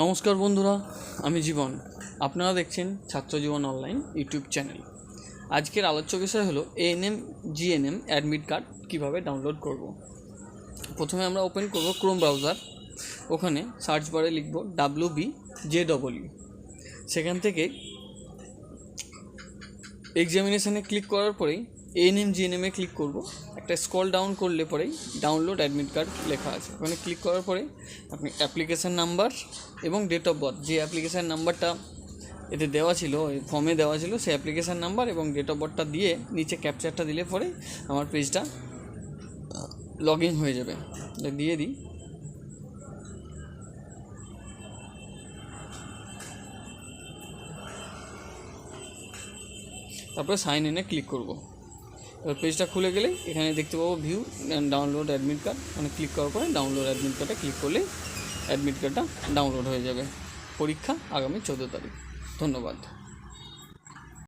নমস্কার বন্ধুরা, আমি জীবন। আপনারা দেখছেন ছাত্রজীবন অনলাইন ইউটিউব চ্যানেল। আজকের আলোচ্য বিষয় হলো এএনএম জিএনএম অ্যাডমিট কার্ড কীভাবে ডাউনলোড করব। প্রথমে আমরা ওপেন করব ক্রোম ব্রাউজার। ওখানে সার্চ বারে লিখব WBJW। সেখান থেকে এক্সামিনেশানে ক্লিক করার পরেই এএনএম জিএনএমে ক্লিক করব। একটা স্ক্রল ডাউন করলে পরেই ডাউনলোড অ্যাডমিট কার্ড লেখা আছে। ওখানে ক্লিক করার পরে আপনি অ্যাপ্লিকেশান নাম্বার এবং ডেট অফ বার্থ, যে অ্যাপ্লিকেশান নাম্বারটা এতে দেওয়া ছিল, ফর্মে দেওয়া ছিল, সেই অ্যাপ্লিকেশান নাম্বার এবং ডেট অফ বার্থটা দিয়ে নিচে ক্যাপচারটা দিলে পরে আমার পেজটা লগ ইন হয়ে যাবে। দিয়ে দিই। তারপরে সাইন ইনে ক্লিক করব। এবার পেজটা খুলে গেলে এখানে দেখতে পাবো view and download admit card. মানে ক্লিক করার পরে ডাউনলোড অ্যাডমিট কার্ডে ক্লিক করলে অ্যাডমিট কার্ডটা ডাউনলোড হয়ে যাবে। পরীক্ষা আগামী 14 তারিখ। ধন্যবাদ।